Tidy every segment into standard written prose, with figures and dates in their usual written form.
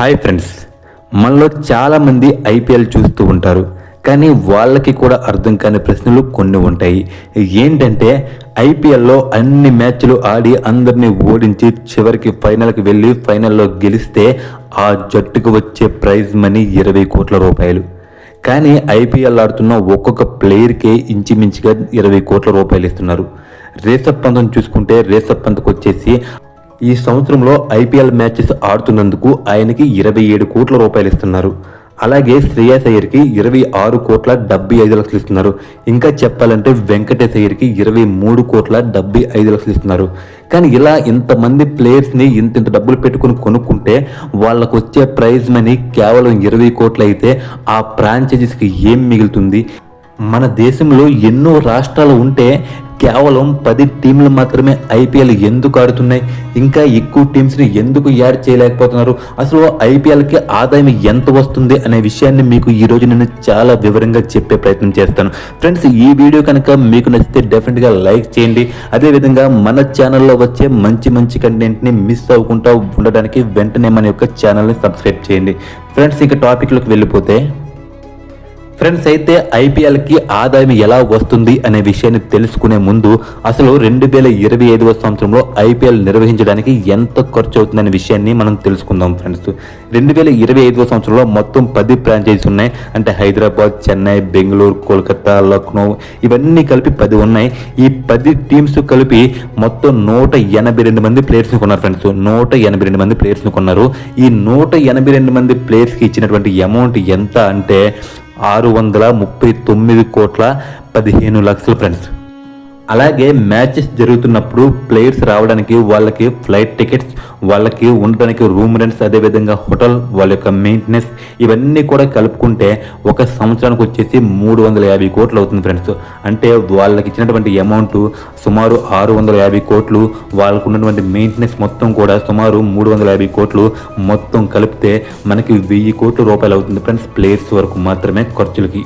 Hi friends, మనలో చాలామంది IPL చూస్తూ ఉంటారు. కానీ వాళ్ళకి కూడా అర్థం కాని ప్రశ్నలు కొన్ని ఉంటాయి. ఏంటంటే ఐపీఎల్లో అన్ని మ్యాచ్లు ఆడి అందరినీ ఓడించి చివరికి ఫైనల్కి వెళ్ళి ఫైనల్లో గెలిస్తే ఆ జట్టుకు వచ్చే ప్రైజ్ మనీ 20 కోట్ల రూపాయలు. కానీ ఐపీఎల్ ఆడుతున్న ఒక్కొక్క ప్లేయర్కే ఇంచుమించుగా 20 కోట్ల రూపాయలు ఇస్తున్నారు. రేసప్ పంత్ చూసుకుంటే రేసప్ పంత్కి వచ్చేసి ఈ సంవత్సరంలో ఐపీఎల్ మ్యాచెస్ ఆడుతున్నందుకు ఆయనకి 27 కోట్ల రూపాయలు ఇస్తున్నారు. అలాగే శ్రేయస్ అయ్యర్కి 26 కోట్ల 75 లక్షలు ఇస్తున్నారు. ఇంకా చెప్పాలంటే వెంకటేష్ అయ్యర్కి 23 కోట్ల 75 లక్షలు ఇస్తున్నారు. కానీ ఇలా ఇంతమంది ప్లేయర్స్ని ఇంత డబ్బులు పెట్టుకుని కొనుక్కుంటే వాళ్ళకు వచ్చే ప్రైజ్ మనీ కేవలం 20 కోట్లు అయితే ఆ ఫ్రాంచైజీస్కి ఏం మిగులుతుంది? మన దేశంలో ఎన్నో రాష్ట్రాలు ఉంటే కేవలం 10 టీంలు మాత్రమే ఐపీఎల్ ఎందుకు ఆడుతున్నాయి? ఇంకా ఎక్కువ టీమ్స్ని ఎందుకు యాడ్ చేయలేకపోతున్నారు? అసలు ఐపీఎల్కి ఆదాయం ఎంత వస్తుంది అనే విషయాన్ని మీకు ఈరోజు నేను చాలా వివరంగా చెప్పే ప్రయత్నం చేస్తాను. ఫ్రెండ్స్, ఈ వీడియో కనుక మీకు నచ్చితే డెఫినెట్గా లైక్ చేయండి. అదేవిధంగా మన ఛానల్లో వచ్చే మంచి కంటెంట్ని మిస్ అవ్వకుండా ఉండడానికి వెంటనే మన యొక్క ఛానల్ని సబ్స్క్రైబ్ చేయండి. ఫ్రెండ్స్, ఇక టాపిక్లోకి వెళ్ళిపోతే ఫ్రెండ్స్, అయితే ఐపీఎల్కి ఆదాయం ఎలా వస్తుంది అనే విషయాన్ని తెలుసుకునే ముందు అసలు 2025వ సంవత్సరంలో ఐపీఎల్ నిర్వహించడానికి ఎంత ఖర్చు అవుతుందనే విషయాన్ని మనం తెలుసుకుందాం. ఫ్రెండ్స్, 2025వ సంవత్సరంలో మొత్తం 10 ఫ్రాంచైజీస్ ఉన్నాయి. అంటే హైదరాబాద్, చెన్నై, బెంగళూరు, కోల్కతా, లక్నో ఇవన్నీ కలిపి 10 ఉన్నాయి. ఈ 10 టీమ్స్ కలిపి మొత్తం 182 మంది ప్లేయర్స్ని కొన్నారు. ఫ్రెండ్స్, 182 మంది ప్లేయర్స్ని కొన్నారు. ఈ 182 మంది ప్లేయర్స్కి ఇచ్చినటువంటి అమౌంట్ ఎంత అంటే 639 కోట్ల 15 లక్షలు. ఫ్రెండ్స్, అలాగే మ్యాచెస్ జరుగుతున్నప్పుడు ప్లేయర్స్ రావడానికి వాళ్ళకి ఫ్లైట్ టికెట్స్, వాళ్ళకి ఉండడానికి రూమ్ రెంట్స్, అదేవిధంగా హోటల్, వాళ్ళ యొక్క మెయింటెనెన్స్ ఇవన్నీ కూడా కలుపుకుంటే ఒక సంవత్సరానికి వచ్చేసి 350 కోట్లు అవుతుంది. ఫ్రెండ్స్, అంటే వాళ్ళకి ఇచ్చినటువంటి అమౌంట్ సుమారు 650 కోట్లు, వాళ్ళకు ఉన్నటువంటి మెయింటెనెన్స్ మొత్తం కూడా సుమారు 350 కోట్లు, మొత్తం కలిపితే మనకి 1000 కోట్ల రూపాయలు అవుతుంది. ఫ్రెండ్స్, ప్లేయర్స్ వరకు మాత్రమే ఖర్చులకి.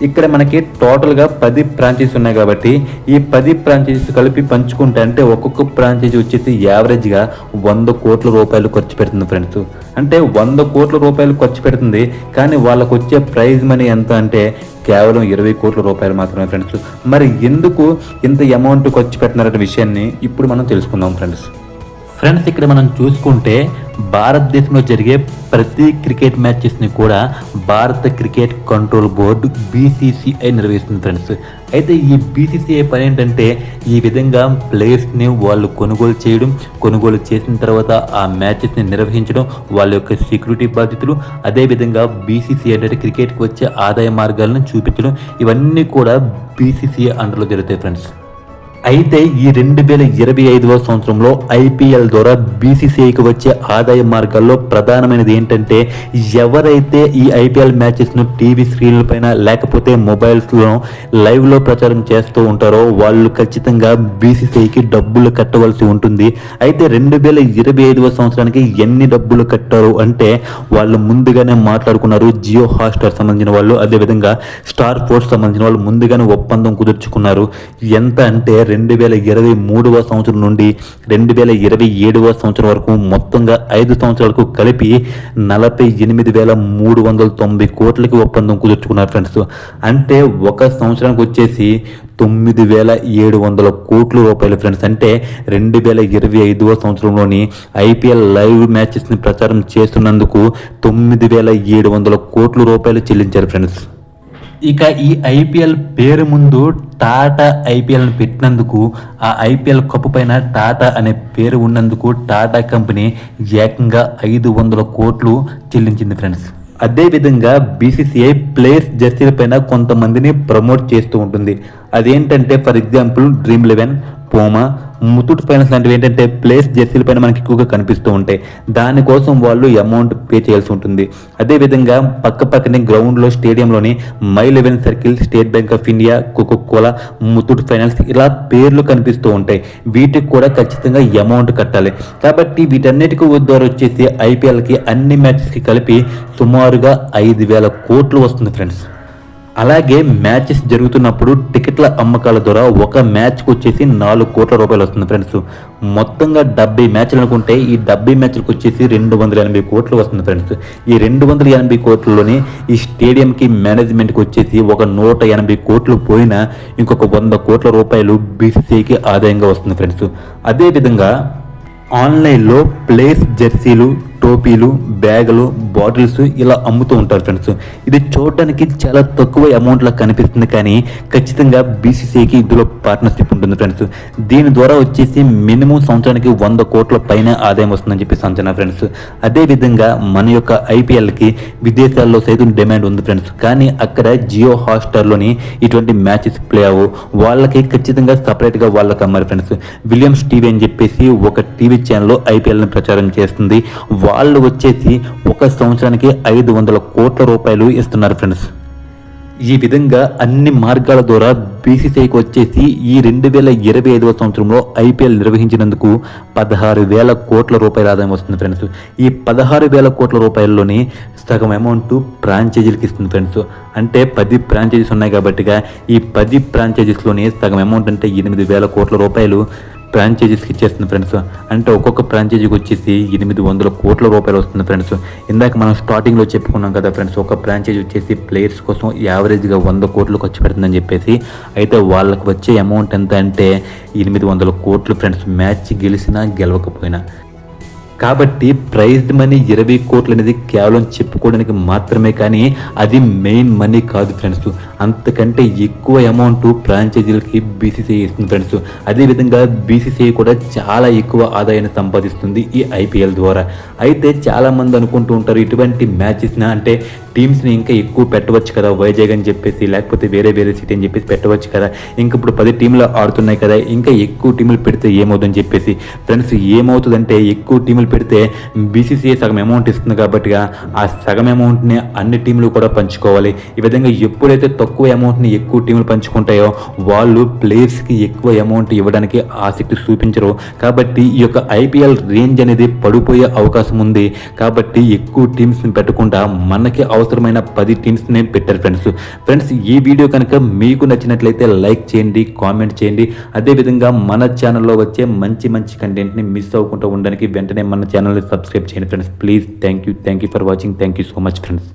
ఇక్కడ మనకి టోటల్గా 10 ఫ్రాంచైజీస్ ఉన్నాయి కాబట్టి ఈ 10 ఫ్రాంచైజీస్ కలిపి పంచుకుంటే అంటే ఒక్కొక్క ఫ్రాంచైజీ వచ్చేసి యావరేజ్గా 100 కోట్ల రూపాయలు ఖర్చు పెడుతుంది. ఫ్రెండ్స్, అంటే 100 కోట్ల రూపాయలు ఖర్చు పెడుతుంది. కానీ వాళ్ళకు వచ్చే ప్రైజ్ మనీ ఎంత అంటే కేవలం 20 కోట్ల రూపాయలు మాత్రమే. ఫ్రెండ్స్, మరి ఎందుకు ఇంత అమౌంట్ ఖర్చు పెట్టినారనే విషయాన్ని ఇప్పుడు మనం తెలుసుకుందాం. ఫ్రెండ్స్, ఇక్కడ మనం చూసుకుంటే భారతదేశంలో జరిగే ప్రతి క్రికెట్ మ్యాచెస్ని కూడా భారత క్రికెట్ కంట్రోల్ బోర్డు BCCI నిర్వహిస్తుంది. ఫ్రెండ్స్, అయితే ఈ BCCI పని ఏంటంటే ఈ విధంగా ప్లేయర్స్ని వాళ్ళు కొనుగోలు చేసిన తర్వాత ఆ మ్యాచెస్ని నిర్వహించడం, వాళ్ళ యొక్క సెక్యూరిటీ బాధ్యతలు, అదేవిధంగా BCCI అంటే క్రికెట్కి వచ్చే ఆదాయ మార్గాలను చూపించడం, ఇవన్నీ కూడా BCCI అండర్లో జరుగుతాయి. ఫ్రెండ్స్, అయితే ఈ 2025వ సంవత్సరంలో ఐపీఎల్ ద్వారా BCCIకి వచ్చే ఆదాయ మార్గాల్లో ప్రధానమైనది ఏంటంటే ఎవరైతే ఈ ఐపీఎల్ మ్యాచెస్ను టీవీ స్క్రీన్ల పైన లేకపోతే మొబైల్స్లో లైవ్లో ప్రచారం చేస్తూ ఉంటారో వాళ్ళు ఖచ్చితంగా BCCIకి డబ్బులు కట్టవలసి ఉంటుంది. అయితే 2025వ సంవత్సరానికి ఎన్ని డబ్బులు కట్టారు అంటే వాళ్ళు ముందుగానే మాట్లాడుకున్నారు. జియో హాట్స్టార్ సంబంధించిన వాళ్ళు, అదేవిధంగా స్టార్ స్పోర్ట్స్ సంబంధించిన వాళ్ళు ముందుగానే ఒప్పందం కుదుర్చుకున్నారు. ఎంత అంటే 2023వ సంవత్సరం నుండి 2027వ సంవత్సరం వరకు మొత్తంగా 5 సంవత్సరాలకు కలిపి 48,390 కోట్లకి ఒప్పందం కుదుర్చుకున్నారు. ఫ్రెండ్స్, అంటే ఒక సంవత్సరానికి వచ్చేసి 9,700 కోట్ల రూపాయలు. ఫ్రెండ్స్, అంటే 2025వ సంవత్సరంలోని ఐపీఎల్ లైవ్ మ్యాచెస్ని ప్రచారం చేస్తున్నందుకు 9,700 కోట్ల రూపాయలు చెల్లించారు. ఫ్రెండ్స్, ఇక ఈ ఐపీఎల్ పేరు ముందు టాటా ఐపీఎల్ని పెట్టినందుకు ఆ ఐపీఎల్ కప్పు పైన టాటా అనే పేరు ఉన్నందుకు టాటా కంపెనీ ఏకంగా 500 కోట్లు చెల్లించింది. ఫ్రెండ్స్, అదేవిధంగా BCCI ప్లేయర్స్ జెర్సీల పైన కొంతమందిని ప్రమోట్ చేస్తూ ఉంటుంది. అదేంటంటే ఫర్ ఎగ్జాంపుల్ Dream11, పోమా, ముతూట్ ఫైనాన్స్ లాంటివి ఏంటంటే ప్లేస్ జెర్సీల పైన మనకి ఎక్కువగా కనిపిస్తూ ఉంటాయి. దానికోసం వాళ్ళు అమౌంట్ పే చేయాల్సి ఉంటుంది. అదేవిధంగా పక్కనే గ్రౌండ్లో స్టేడియంలోని My11 circle, state bank of India, Coca Cola, Muthoot finance ఇలా పేర్లు కనిపిస్తూ ఉంటాయి. వీటికి కూడా ఖచ్చితంగా అమౌంట్ కట్టాలి. కాబట్టి వీటన్నిటికీ ద్వారా వచ్చేసి ఐపీఎల్కి అన్ని మ్యాచెస్కి కలిపి సుమారుగా 5,000 కోట్లు వస్తుంది. ఫ్రెండ్స్, అలాగే మ్యాచెస్ జరుగుతున్నప్పుడు టికెట్ల అమ్మకాల ద్వారా ఒక మ్యాచ్కి వచ్చేసి 4 కోట్ల రూపాయలు వస్తుంది ఫ్రెండ్స్. మొత్తంగా 70 మ్యాచ్లు అనుకుంటే ఈ 70 మ్యాచ్లకు వచ్చేసి 280 కోట్లు వస్తుంది ఫ్రెండ్స్. ఈ 280 కోట్లలోని ఈ స్టేడియంకి మేనేజ్మెంట్కి వచ్చేసి ఒక 180 కోట్లు పోయినా ఇంకొక 100 కోట్ల రూపాయలు బీసీసీఐకి ఆదాయంగా వస్తుంది ఫ్రెండ్స్. అదేవిధంగా ఆన్లైన్లో ప్లేయర్స్ జెర్సీలు, టోపీలు, బ్యాగులు, బాటిల్స్ ఇలా అమ్ముతూ ఉంటారు ఫ్రెండ్స్. ఇది చూడడానికి చాలా తక్కువ అమౌంట్లో కనిపిస్తుంది, కానీ ఖచ్చితంగా బీసీసీఐకి ఇందులో పార్ట్నర్షిప్ ఉంటుంది ఫ్రెండ్స్. దీని ద్వారా వచ్చేసి మినిమం సంవత్సరానికి 100 కోట్ల పైన ఆదాయం వస్తుందని చెప్పేసి అంచనా ఫ్రెండ్స్. అదేవిధంగా మన యొక్క ఐపీఎల్కి విదేశాల్లో సైతం డిమాండ్ ఉంది ఫ్రెండ్స్, కానీ అక్కడ జియో హాట్స్టార్లోని ఇటువంటి మ్యాచెస్ ప్లే అవ్వు, వాళ్ళకి ఖచ్చితంగా సపరేట్గా వాళ్ళకి అమ్మారు ఫ్రెండ్స్. విలియమ్స్ టీవీ అని చెప్పేసి ఒక టీవీ ఛానల్ ఐపీఎల్ని ప్రచారం చేస్తుంది. వాళ్ళు వచ్చేసి ఒక సంవత్సరానికి 500 కోట్ల రూపాయలు ఇస్తున్నారు ఫ్రెండ్స్. ఈ విధంగా అన్ని మార్గాల ద్వారా బీసీసీఐకి వచ్చేసి ఈ 2025వ సంవత్సరంలో ఐపీఎల్ నిర్వహించినందుకు 16,000 కోట్ల రూపాయల ఆదాయం వస్తుంది ఫ్రెండ్స్. ఈ 16,000 కోట్ల రూపాయల్లోని సగం అమౌంట్ ఫ్రాంచైజీలకు ఇస్తుంది ఫ్రెండ్స్. అంటే 10 ఫ్రాంచైజీస్ ఉన్నాయి కాబట్టిగా ఈ 10 ఫ్రాంచైజీస్లోని సగం అమౌంట్ అంటే 8,000 కోట్ల రూపాయలు ఫ్రాంచైజీస్కి ఇచ్చేస్తుంది ఫ్రెండ్స్. అంటే ఒక్కొక్క ఫ్రాంచైజీకి వచ్చేసి 800 కోట్ల రూపాయలు వస్తుంది ఫ్రెండ్స్. ఇందాక మనం స్టార్టింగ్లో చెప్పుకున్నాం కదా ఫ్రెండ్స్, ఒక ఫ్రాంచైజీ వచ్చేసి ప్లేయర్స్ కోసం యావరేజ్గా 100 కోట్లు ఖర్చు పెడుతుందని చెప్పేసి. అయితే వాళ్ళకి వచ్చే అమౌంట్ ఎంత అంటే 800 కోట్లు ఫ్రెండ్స్, మ్యాచ్ గెలిచినా గెలవకపోయినా. కాబట్టి ప్రైజ్ మనీ 20 కోట్లు అనేది కేవలం చెప్పుకోవడానికి మాత్రమే, కానీ అది మెయిన్ మనీ కాదు ఫ్రెండ్స్. అంతకంటే ఎక్కువ అమౌంట్ ఫ్రాంచైజీలకి బీసీసీఐ ఇస్తుంది ఫ్రెండ్స్. అదేవిధంగా బీసీసీఐ కూడా చాలా ఎక్కువ ఆదాయాన్ని సంపాదిస్తుంది ఈ ఐపీఎల్ ద్వారా. అయితే చాలామంది అనుకుంటూ ఉంటారు ఇటువంటి మ్యాచెస్ని అంటే టీమ్స్ని ఇంకా ఎక్కువ పెట్టవచ్చు కదా వైజాగ్ అని చెప్పేసి, లేకపోతే వేరే సిటీ అని చెప్పేసి పెట్టవచ్చు కదా, ఇంక ఇప్పుడు 10 టీంలు ఆడుతున్నాయి కదా, ఇంకా ఎక్కువ టీములు పెడితే ఏమవుతుందని చెప్పేసి. ఫ్రెండ్స్ ఏమవుతుందంటే ఎక్కువ టీములు పెడితే బీసీసీఐ సగం అమౌంట్ ఇస్తుంది కాబట్టిగా ఆ సగం అమౌంట్ని అన్ని టీంలు కూడా పంచుకోవాలి. ఈ విధంగా ఎప్పుడైతే తక్కువ అమౌంట్ని ఎక్కువ టీములు పంచుకుంటాయో వాళ్ళు ప్లేయర్స్కి ఎక్కువ అమౌంట్ ఇవ్వడానికి ఆసక్తి చూపించరు. కాబట్టి ఈ యొక్క ఐపీఎల్ రేంజ్ అనేది పడిపోయే అవకాశం ఉంది. కాబట్టి ఎక్కువ టీమ్స్ని పెట్టకుండా మనకి అవసరమైన 10 టీమ్స్ని పెట్టారు ఫ్రెండ్స్. ఈ వీడియో కనుక మీకు నచ్చినట్లయితే లైక్ చేయండి, కామెంట్ చేయండి. అదేవిధంగా మన ఛానల్లో వచ్చే మంచి కంటెంట్ని మిస్ అవ్వకుండా ఉండడానికి వెంటనే మన ఛానల్ని సబ్స్క్రైబ్ చేయండి friends. Please thank you for watching. Thank you so much friends.